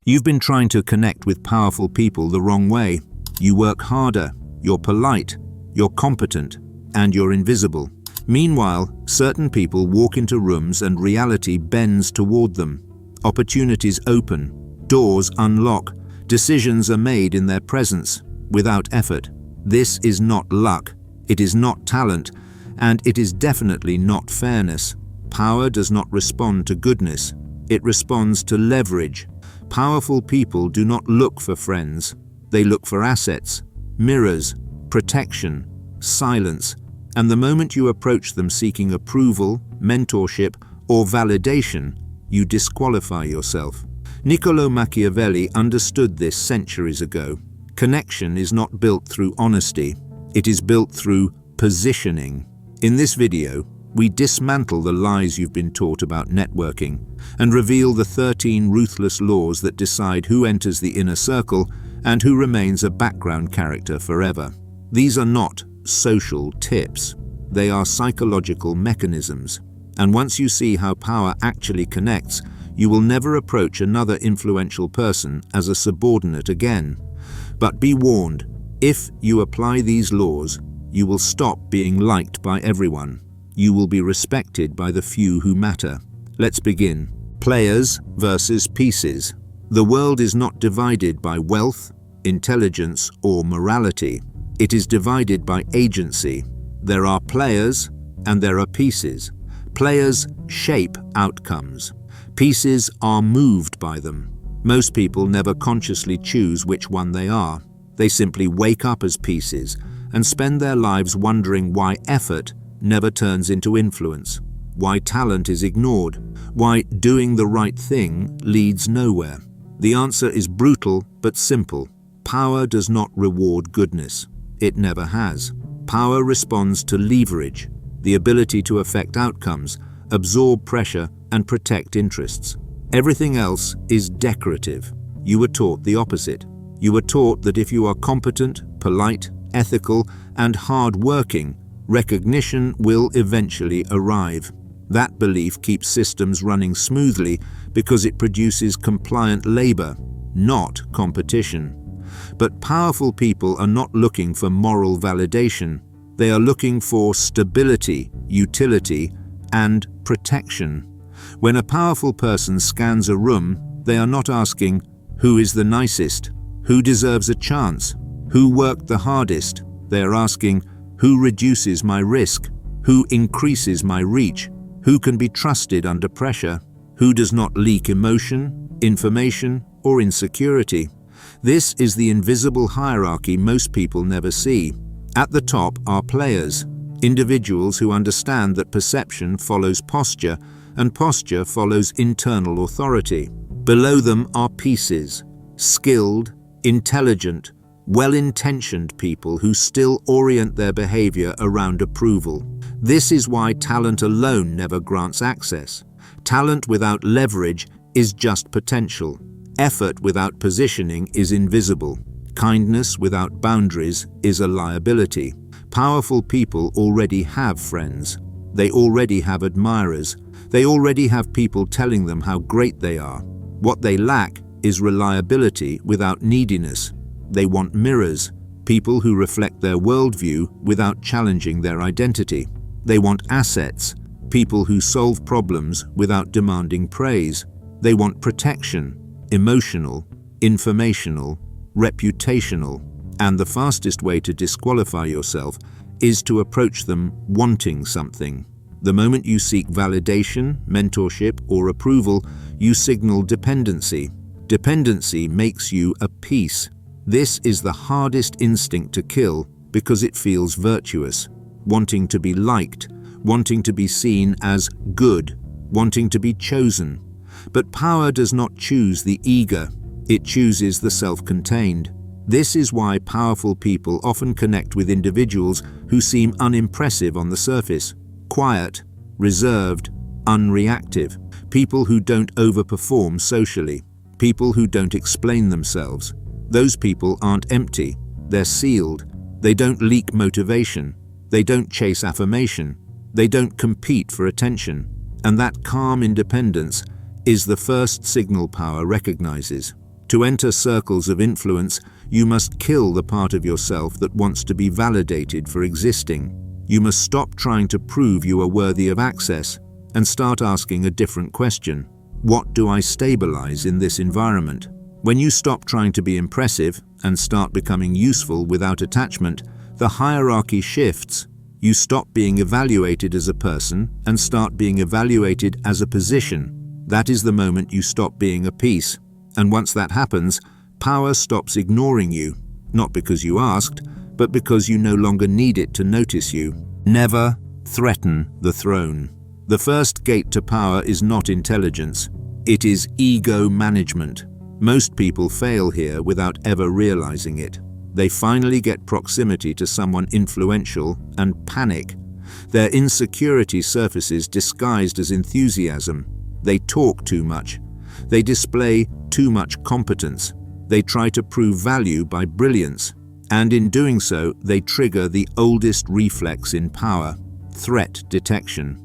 You've been trying to connect with powerful people the wrong way. You work harder, you're polite, you're competent, and you're invisible. Meanwhile, certain people walk into rooms and reality bends toward them. Opportunities open, doors unlock, decisions are made in their presence, without effort. This is not luck, it is not talent, and it is definitely not fairness. Power does not respond to goodness, it responds to leverage. Powerful people do not look for friends, they look for assets, mirrors, protection, silence, and the moment you approach them seeking approval, mentorship, or validation, you disqualify yourself. Niccolò Machiavelli understood this centuries ago. Connection is not built through honesty, it is built through positioning. In this video, we dismantle the lies you've been taught about networking and reveal the 13 ruthless laws that decide who enters the inner circle and who remains a background character forever. These are not social tips, they are psychological mechanisms. And once you see how power actually connects, you will never approach another influential person as a subordinate again. But be warned, if you apply these laws, you will stop being liked by everyone. You will be respected by the few who matter. Let's begin. Players versus pieces. The world is not divided by wealth, intelligence, or morality. It is divided by agency. There are players and there are pieces. Players shape outcomes. Pieces are moved by them. Most people never consciously choose which one they are. They simply wake up as pieces and spend their lives wondering why effort never turns into influence, why talent is ignored, why doing the right thing leads nowhere. The answer is brutal but simple. Power does not reward goodness. It never has. Power responds to leverage, the ability to affect outcomes, absorb pressure, and protect interests. Everything else is decorative. You were taught the opposite. You were taught that if you are competent, polite, ethical, and hard-working, recognition will eventually arrive. That belief keeps systems running smoothly because it produces compliant labor, not competition. But powerful people are not looking for moral validation. They are looking for stability, utility, and protection. When a powerful person scans a room, they are not asking, who is the nicest? Who deserves a chance? Who worked the hardest? They are asking, who reduces my risk? Who increases my reach? Who can be trusted under pressure? Who does not leak emotion, information, or insecurity? This is the invisible hierarchy most people never see. At the top are players, individuals who understand that perception follows posture and posture follows internal authority. Below them are pieces, skilled, intelligent, well-intentioned people who still orient their behavior around approval. This is why talent alone never grants access. Talent without leverage is just potential. Effort without positioning is invisible. Kindness without boundaries is a liability. Powerful people already have friends. They already have admirers. They already have people telling them how great they are. What they lack is reliability without neediness. They want mirrors, people who reflect their worldview without challenging their identity. They want assets, people who solve problems without demanding praise. They want protection, emotional, informational, reputational, and the fastest way to disqualify yourself is to approach them wanting something. The moment you seek validation, mentorship, or approval, you signal dependency. Dependency makes you a piece. This is the hardest instinct to kill because it feels virtuous. Wanting to be liked, wanting to be seen as good, wanting to be chosen. But power does not choose the eager, it chooses the self-contained. This is why powerful people often connect with individuals who seem unimpressive on the surface. Quiet, reserved, unreactive. People who don't overperform socially. People who don't explain themselves. Those people aren't empty. They're sealed. They don't leak motivation. They don't chase affirmation. They don't compete for attention. And that calm independence is the first signal power recognizes. To enter circles of influence, you must kill the part of yourself that wants to be validated for existing. You must stop trying to prove you are worthy of access and start asking a different question. What do I stabilize in this environment? When you stop trying to be impressive and start becoming useful without attachment, the hierarchy shifts. You stop being evaluated as a person and start being evaluated as a position. That is the moment you stop being a piece. And once that happens, power stops ignoring you, not because you asked, but because you no longer need it to notice you. Never threaten the throne. The first gate to power is not intelligence. It is ego management. Most people fail here without ever realizing it. They finally get proximity to someone influential and panic. Their insecurity surfaces disguised as enthusiasm. They talk too much. They display too much competence. They try to prove value by brilliance. And in doing so, they trigger the oldest reflex in power: threat detection.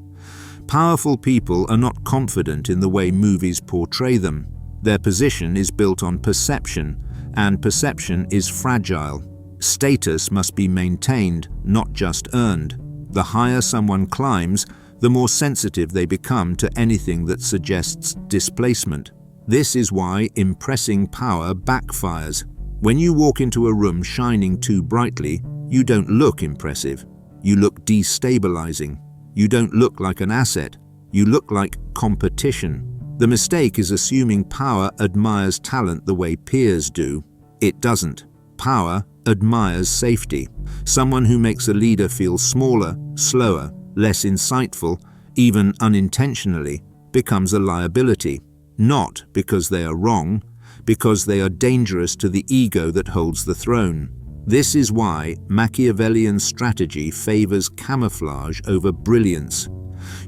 Powerful people are not confident in the way movies portray them. Their position is built on perception, and perception is fragile. Status must be maintained, not just earned. The higher someone climbs, the more sensitive they become to anything that suggests displacement. This is why impressing power backfires. When you walk into a room shining too brightly, you don't look impressive. You look destabilizing. You don't look like an asset. You look like competition. The mistake is assuming power admires talent the way peers do. It doesn't. Power admires safety. Someone who makes a leader feel smaller, slower, less insightful, even unintentionally, becomes a liability. Not because they are wrong, because they are dangerous to the ego that holds the throne. This is why Machiavellian strategy favors camouflage over brilliance.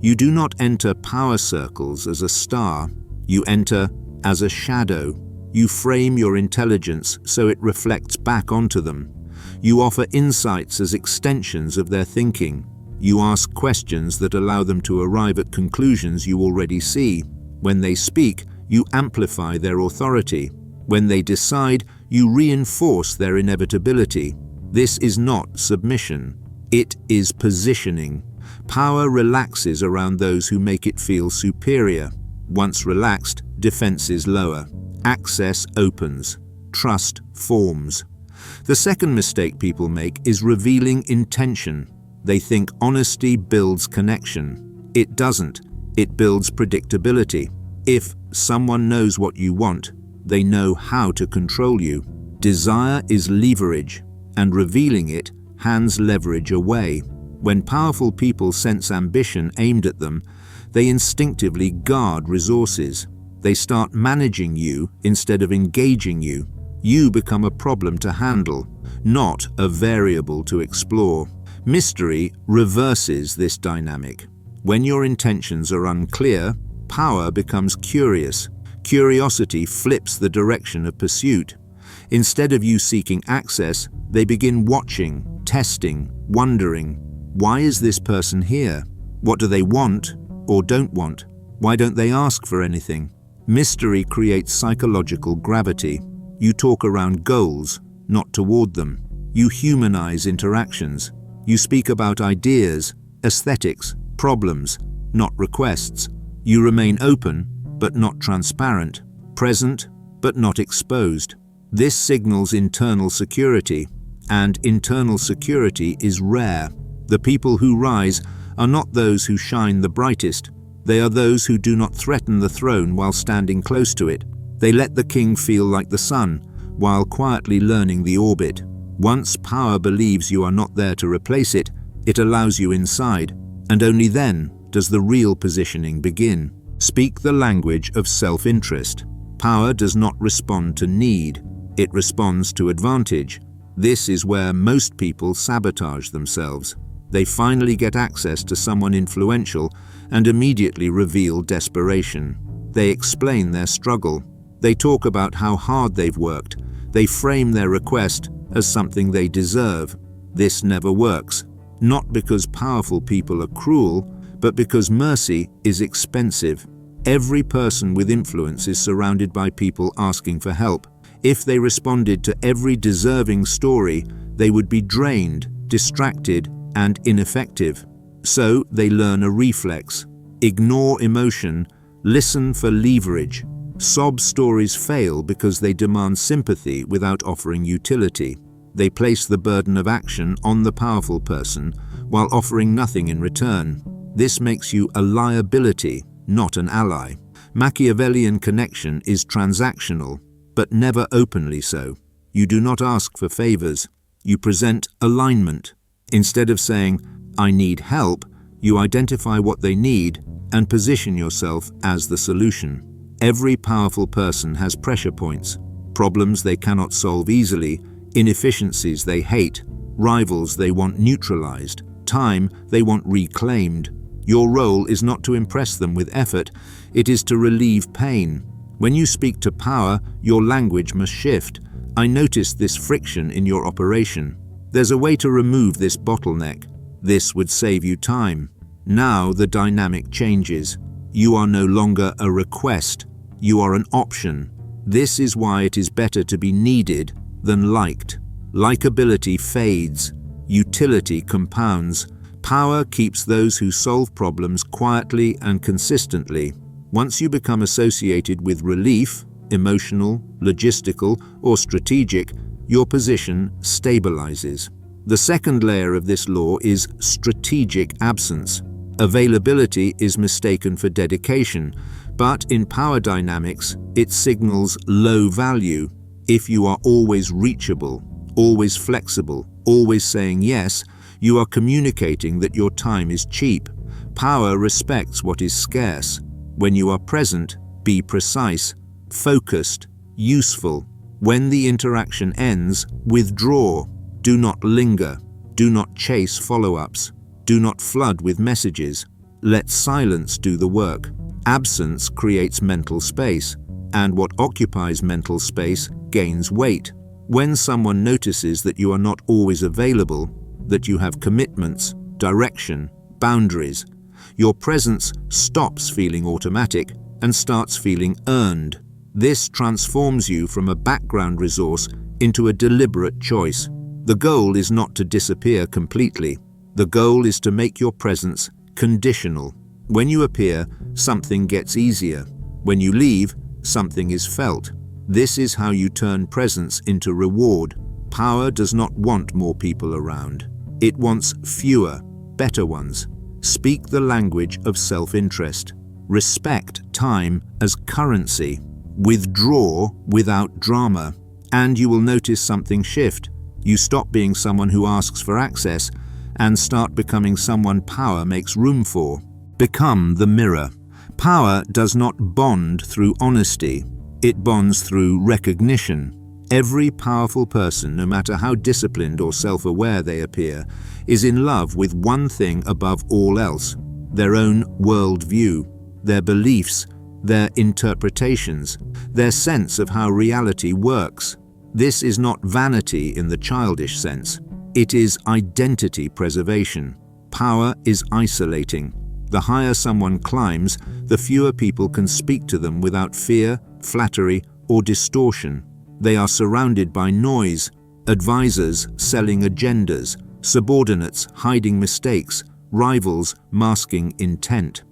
You do not enter power circles as a star. You enter as a shadow. You frame your intelligence so it reflects back onto them. You offer insights as extensions of their thinking. You ask questions that allow them to arrive at conclusions you already see. When they speak, you amplify their authority. When they decide, you reinforce their inevitability. This is not submission. It is positioning. Power relaxes around those who make it feel superior. Once relaxed, defenses lower. Access opens. Trust forms. The second mistake people make is revealing intention. They think honesty builds connection. It doesn't. It builds predictability. If someone knows what you want, they know how to control you. Desire is leverage, and revealing it hands leverage away. When powerful people sense ambition aimed at them, they instinctively guard resources. They start managing you instead of engaging you. You become a problem to handle, not a variable to explore. Mystery reverses this dynamic. When your intentions are unclear, power becomes curious. Curiosity flips the direction of pursuit. Instead of you seeking access, they begin watching, testing, wondering. Why is this person here? What do they want or don't want? Why don't they ask for anything? Mystery creates psychological gravity. You talk around goals, not toward them. You humanize interactions. You speak about ideas, aesthetics, problems, not requests. You remain open, but not transparent, present, but not exposed. This signals internal security, and internal security is rare. The people who rise are not those who shine the brightest. They are those who do not threaten the throne while standing close to it. They let the king feel like the sun, while quietly learning the orbit. Once power believes you are not there to replace it, it allows you inside, and only then does the real positioning begin. Speak the language of self-interest. Power does not respond to need, it responds to advantage. This is where most people sabotage themselves. They finally get access to someone influential and immediately reveal desperation. They explain their struggle. They talk about how hard they've worked. They frame their request as something they deserve. This never works, not because powerful people are cruel, but because mercy is expensive. Every person with influence is surrounded by people asking for help. If they responded to every deserving story, they would be drained, distracted, and ineffective. So they learn a reflex. Ignore emotion, listen for leverage. Sob stories fail because they demand sympathy without offering utility. They place the burden of action on the powerful person while offering nothing in return. This makes you a liability, not an ally. Machiavellian connection is transactional, but never openly so. You do not ask for favors. You present alignment. Instead of saying, "I need help," you identify what they need and position yourself as the solution. Every powerful person has pressure points, problems they cannot solve easily, inefficiencies they hate, rivals they want neutralized, time they want reclaimed. Your role is not to impress them with effort, it is to relieve pain. When you speak to power, your language must shift. I noticed this friction in your operation. There's a way to remove this bottleneck. This would save you time. Now the dynamic changes. You are no longer a request, you are an option. This is why it is better to be needed than liked. Likability fades, utility compounds. Power keeps those who solve problems quietly and consistently. Once you become associated with relief, emotional, logistical, or strategic, your position stabilizes. The second layer of this law is strategic absence. Availability is mistaken for dedication, but in power dynamics, it signals low value. If you are always reachable, always flexible, always saying yes, you are communicating that your time is cheap. Power respects what is scarce. When you are present, be precise, focused, useful. When the interaction ends, withdraw. Do not linger. Do not chase follow-ups. Do not flood with messages. Let silence do the work. Absence creates mental space, and what occupies mental space gains weight. When someone notices that you are not always available, that you have commitments, direction, boundaries, your presence stops feeling automatic and starts feeling earned. This transforms you from a background resource into a deliberate choice. The goal is not to disappear completely. The goal is to make your presence conditional. When you appear, something gets easier. When you leave, something is felt. This is how you turn presence into reward. Power does not want more people around. It wants fewer, better ones. Speak the language of self-interest. Respect time as currency. Withdraw without drama. And you will notice something shift. You stop being someone who asks for access and start becoming someone power makes room for. Become the mirror. Power does not bond through honesty. It bonds through recognition. Every powerful person, no matter how disciplined or self-aware they appear, is in love with one thing above all else: their own worldview, their beliefs, their interpretations, their sense of how reality works. This is not vanity in the childish sense. It is identity preservation. Power is isolating. The higher someone climbs, the fewer people can speak to them without fear, flattery, or distortion. They are surrounded by noise, advisors selling agendas, subordinates hiding mistakes, rivals masking intent.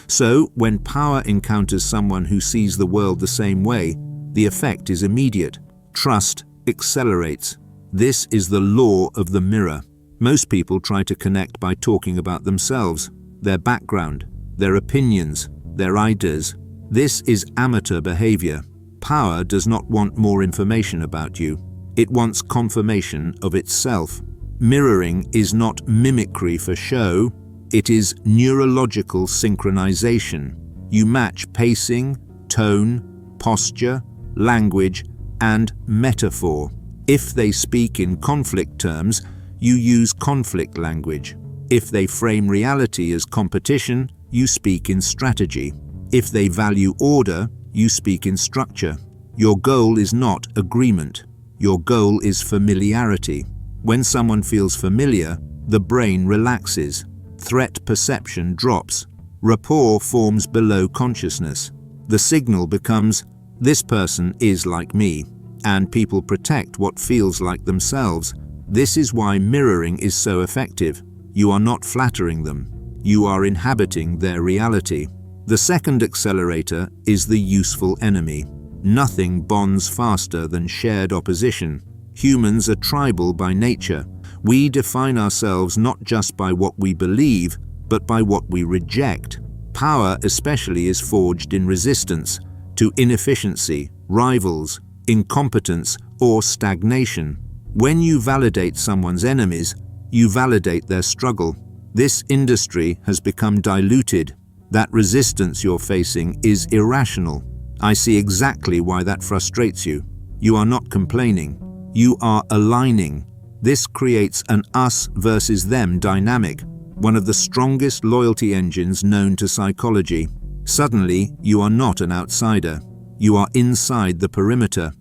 So, when power encounters someone who sees the world the same way, the effect is immediate. Trust accelerates. This is the law of the mirror. Most people try to connect by talking about themselves, their background, their opinions, their ideas. This is amateur behavior. Power does not want more information about you. It wants confirmation of itself. Mirroring is not mimicry for show. It is neurological synchronization. You match pacing, tone, posture, language, and metaphor. If they speak in conflict terms, you use conflict language. If they frame reality as competition, you speak in strategy. If they value order, you speak in structure. Your goal is not agreement. Your goal is familiarity. When someone feels familiar, the brain relaxes. Threat perception drops. Rapport forms below consciousness. The signal becomes, "This person is like me," and people protect what feels like themselves. This is why mirroring is so effective. You are not flattering them. You are inhabiting their reality. The second accelerator is the useful enemy. Nothing bonds faster than shared opposition. Humans are tribal by nature. We define ourselves not just by what we believe, but by what we reject. Power especially is forged in resistance to inefficiency, rivals, incompetence, or stagnation. When you validate someone's enemies, you validate their struggle. This industry has become diluted. That resistance you're facing is irrational. I see exactly why that frustrates you. You are not complaining. You are aligning. This creates an us versus them dynamic, one of the strongest loyalty engines known to psychology. Suddenly, you are not an outsider. You are inside the perimeter.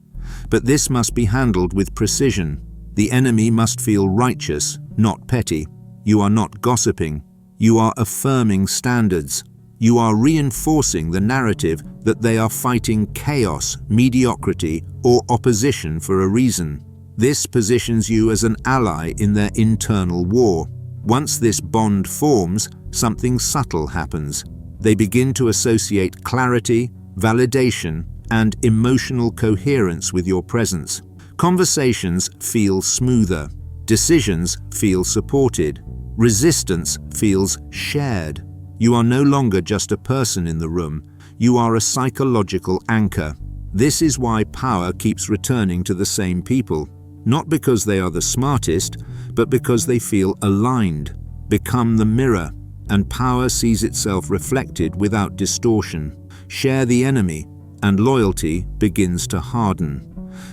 But this must be handled with precision. The enemy must feel righteous, not petty. You are not gossiping. You are affirming standards. You are reinforcing the narrative that they are fighting chaos, mediocrity, or opposition for a reason. This positions you as an ally in their internal war. Once this bond forms, something subtle happens. They begin to associate clarity, validation, and emotional coherence with your presence. Conversations feel smoother. Decisions feel supported. Resistance feels shared. You are no longer just a person in the room. You are a psychological anchor. This is why power keeps returning to the same people. Not because they are the smartest, but because they feel aligned, become the mirror, and power sees itself reflected without distortion. Share the enemy, and loyalty begins to harden.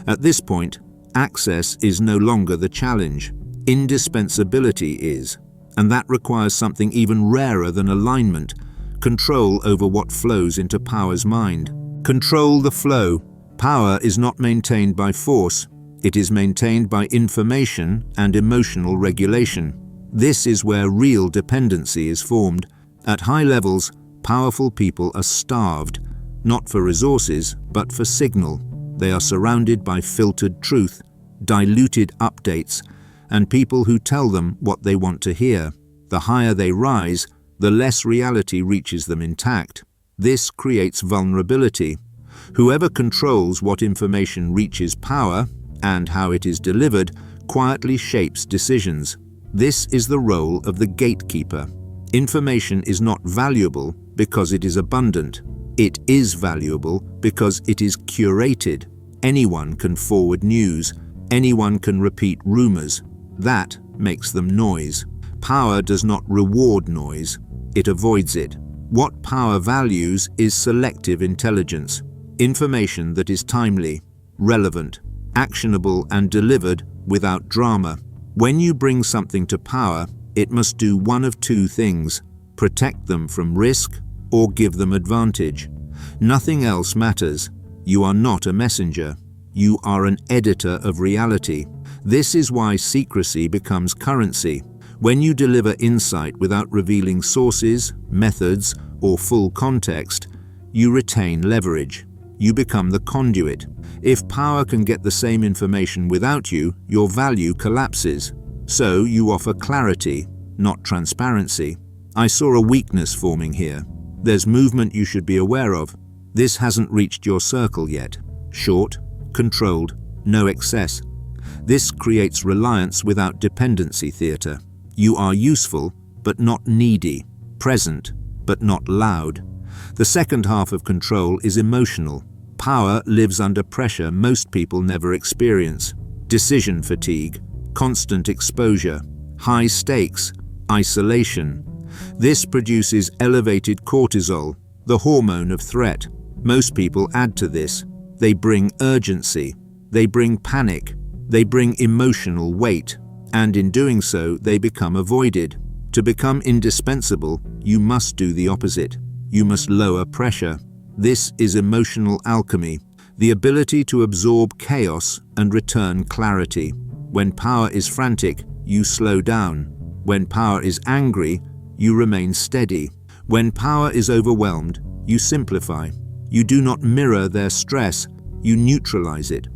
At this point, access is no longer the challenge. Indispensability is, and that requires something even rarer than alignment: control over what flows into power's mind. Control the flow. Power is not maintained by force. It is maintained by information and emotional regulation. This is where real dependency is formed. At high levels, powerful people are starved, not for resources, but for signal. They are surrounded by filtered truth, diluted updates, and people who tell them what they want to hear. The higher they rise, the less reality reaches them intact. This creates vulnerability. Whoever controls what information reaches power, and how it is delivered, quietly shapes decisions. This is the role of the gatekeeper. Information is not valuable because it is abundant. It is valuable because it is curated. Anyone can forward news. Anyone can repeat rumors. That makes them noise. Power does not reward noise. It avoids it. What power values is selective intelligence. Information that is timely, relevant, actionable, and delivered without drama. When you bring something to power, it must do one of two things: protect them from risk or give them advantage. Nothing else matters. You are not a messenger. You are an editor of reality. This is why secrecy becomes currency. When you deliver insight without revealing sources, methods, or full context, you retain leverage. You become the conduit. If power can get the same information without you, your value collapses. So you offer clarity, not transparency. I saw a weakness forming here. There's movement you should be aware of. This hasn't reached your circle yet. Short, controlled, no excess. This creates reliance without dependency theater. You are useful, but not needy. Present, but not loud. The second half of control is emotional. Power lives under pressure most people never experience. Decision fatigue, constant exposure, high stakes, isolation. This produces elevated cortisol, the hormone of threat. Most people add to this. They bring urgency. They bring panic. They bring emotional weight. And in doing so, they become avoided. To become indispensable, you must do the opposite. You must lower pressure. This is emotional alchemy, the ability to absorb chaos and return clarity. When power is frantic, you slow down. When power is angry, you remain steady. When power is overwhelmed, you simplify. You do not mirror their stress, you neutralize it.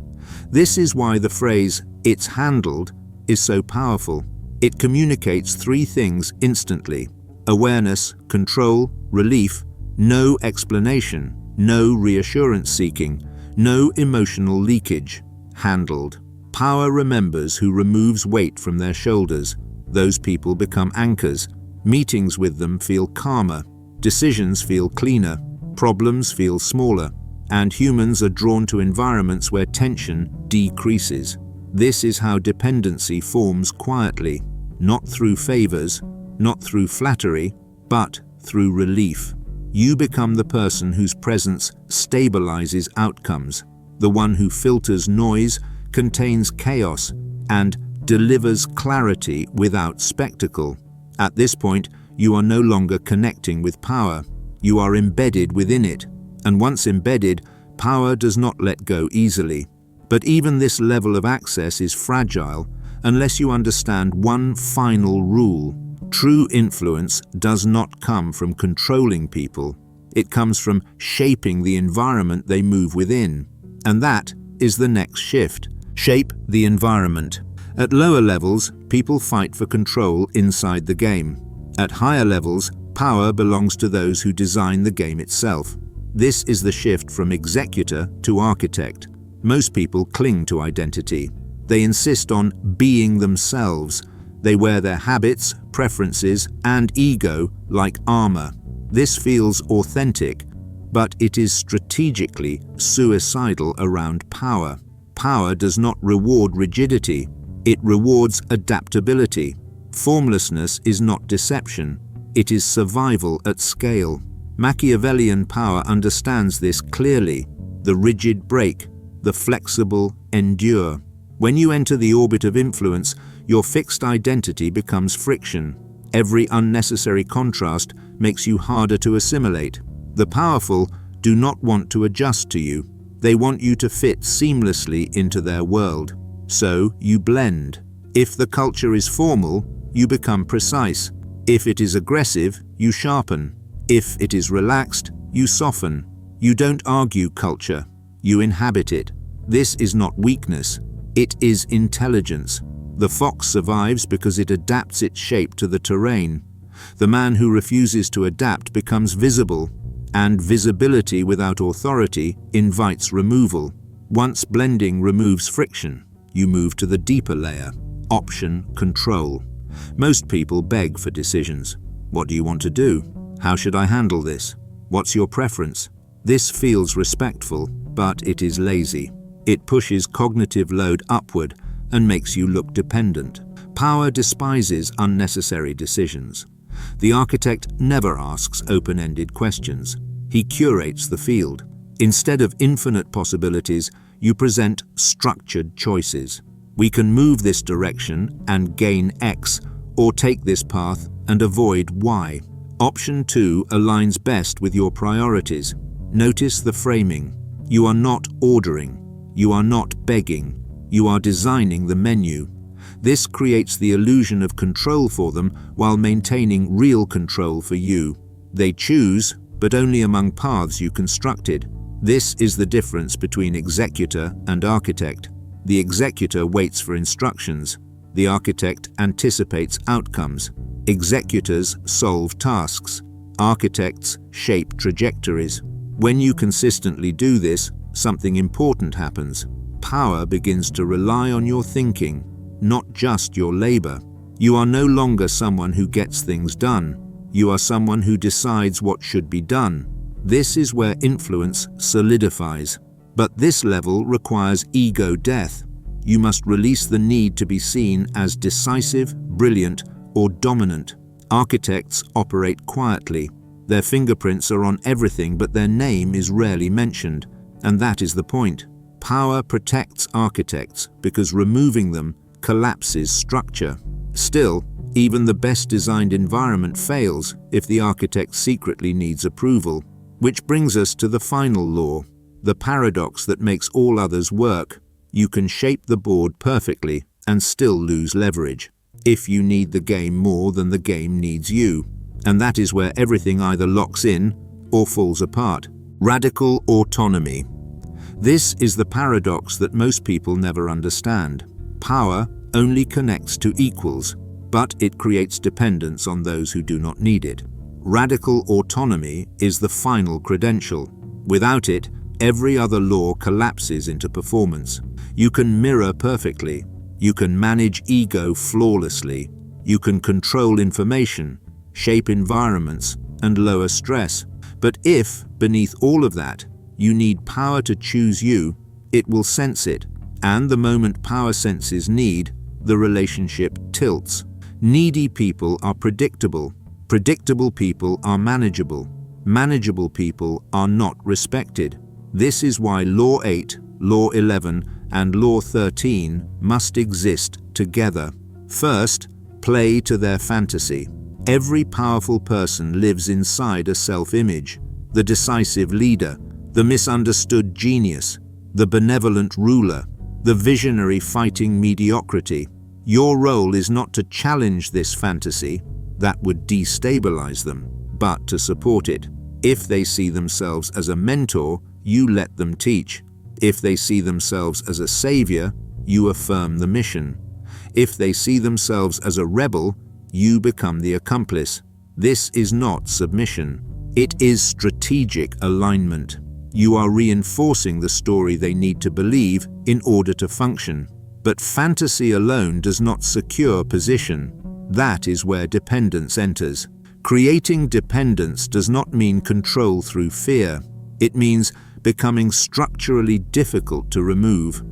This is why the phrase, "it's handled," is so powerful. It communicates three things instantly: awareness, control, relief, no explanation, no reassurance seeking, no emotional leakage. Handled. Power remembers who removes weight from their shoulders. Those people become anchors. Meetings with them feel calmer. Decisions feel cleaner. Problems feel smaller. And humans are drawn to environments where tension decreases. This is how dependency forms quietly, not through favors, not through flattery, but through relief. You become the person whose presence stabilizes outcomes, the one who filters noise, contains chaos, and delivers clarity without spectacle. At this point, you are no longer connecting with power. You are embedded within it. And once embedded, power does not let go easily. But even this level of access is fragile unless you understand one final rule. True influence does not come from controlling people. It comes from shaping the environment they move within. And that is the next shift. Shape the environment. At lower levels, people fight for control inside the game. At higher levels, power belongs to those who design the game itself. This is the shift from executor to architect. Most people cling to identity. They insist on being themselves. They wear their habits, preferences, and ego like armor. This feels authentic, but it is strategically suicidal around power. Power does not reward rigidity. It rewards adaptability. Formlessness is not deception. It is survival at scale. Machiavellian power understands this clearly. The rigid break, the flexible endure. When you enter the orbit of influence, your fixed identity becomes friction. Every unnecessary contrast makes you harder to assimilate. The powerful do not want to adjust to you. They want you to fit seamlessly into their world. So you blend. If the culture is formal, you become precise. If it is aggressive, you sharpen. If it is relaxed, you soften. You don't argue culture. You inhabit it. This is not weakness. It is intelligence. The fox survives because it adapts its shape to the terrain. The man who refuses to adapt becomes visible, and visibility without authority invites removal. Once blending removes friction, you move to the deeper layer, option, control. Most people beg for decisions. What do you want to do? How should I handle this? What's your preference? This feels respectful, but it is lazy. It pushes cognitive load upward and makes you look dependent. Power despises unnecessary decisions. The architect never asks open-ended questions. He curates the field. Instead of infinite possibilities, you present structured choices. We can move this direction and gain X, or take this path and avoid Y. Option 2 aligns best with your priorities. Notice the framing. You are not ordering. You are not begging. You are designing the menu. This creates the illusion of control for them while maintaining real control for you. They choose, but only among paths you constructed. This is the difference between executor and architect. The executor waits for instructions. The architect anticipates outcomes. Executors solve tasks. Architects shape trajectories. When you consistently do this, something important happens. Power begins to rely on your thinking, not just your labor. You are no longer someone who gets things done. You are someone who decides what should be done. This is where influence solidifies. But this level requires ego death. You must release the need to be seen as decisive, brilliant, or dominant. Architects operate quietly. Their fingerprints are on everything, but their name is rarely mentioned. And that is the point. Power protects architects because removing them collapses structure. Still, even the best designed environment fails if the architect secretly needs approval. Which brings us to the final law, the paradox that makes all others work. You can shape the board perfectly and still lose leverage if you need the game more than the game needs you. And that is where everything either locks in or falls apart. Radical autonomy. This is the paradox that most people never understand. Power only connects to equals, but it creates dependence on those who do not need it. Radical autonomy is the final credential. Without it, every other law collapses into performance. You can mirror perfectly. You can manage ego flawlessly. You can control information, shape environments, and lower stress. But if, beneath all of that, you need power to choose you, it will sense it. And the moment power senses need, the relationship tilts. Needy people are predictable. Predictable people are manageable. Manageable people are not respected. This is why Law 8, Law 11, and Law 13 must exist together. First, play to their fantasy. Every powerful person lives inside a self-image. The decisive leader, the misunderstood genius, the benevolent ruler, the visionary fighting mediocrity. Your role is not to challenge this fantasy, that would destabilize them, but to support it. If they see themselves as a mentor, you let them teach. If they see themselves as a savior, you affirm the mission. If they see themselves as a rebel, you become the accomplice. This is not submission. It is strategic alignment. You are reinforcing the story they need to believe in order to function. But fantasy alone does not secure position. That is where dependence enters. Creating dependence does not mean control through fear. It means becoming structurally difficult to remove.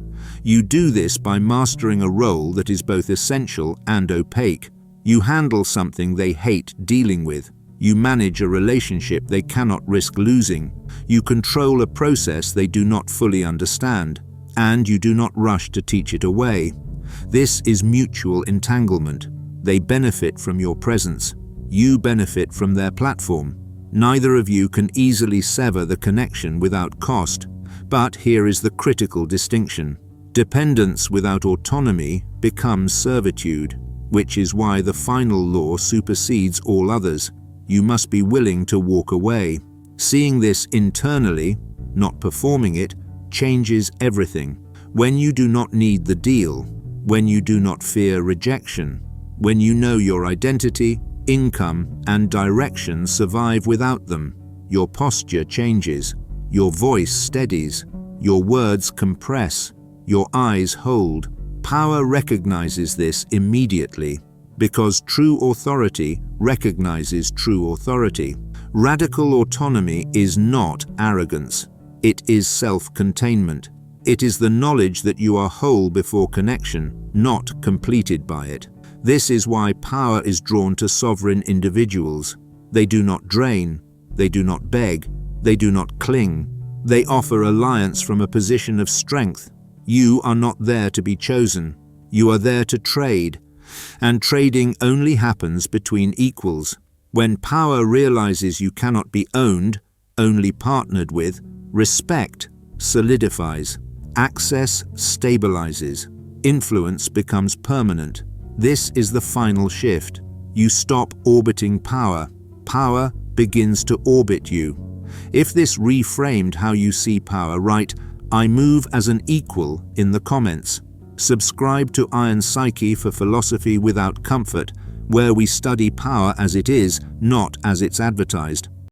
You do this by mastering a role that is both essential and opaque. You handle something they hate dealing with. You manage a relationship they cannot risk losing. You control a process they do not fully understand. And you do not rush to teach it away. This is mutual entanglement. They benefit from your presence. You benefit from their platform. Neither of you can easily sever the connection without cost. But here is the critical distinction. Dependence without autonomy becomes servitude, which is why the final law supersedes all others. You must be willing to walk away. Seeing this internally, not performing it, changes everything. When you do not need the deal, when you do not fear rejection, when you know your identity, income, and direction survive without them, your posture changes, your voice steadies, your words compress, your eyes hold. Power recognizes this immediately, because true authority recognizes true authority. Radical autonomy is not arrogance. It is self-containment. It is the knowledge that you are whole before connection, not completed by it. This is why power is drawn to sovereign individuals. They do not drain, they do not beg, they do not cling. They offer alliance from a position of strength. You are not there to be chosen. You are there to trade. And trading only happens between equals. When power realizes you cannot be owned, only partnered with, respect solidifies. Access stabilizes. Influence becomes permanent. This is the final shift. You stop orbiting power. Power begins to orbit you. If this reframed how you see power, write, "I move as an equal" in the comments. Subscribe to Iron Psyche for philosophy without comfort, where we study power as it is, not as it's advertised.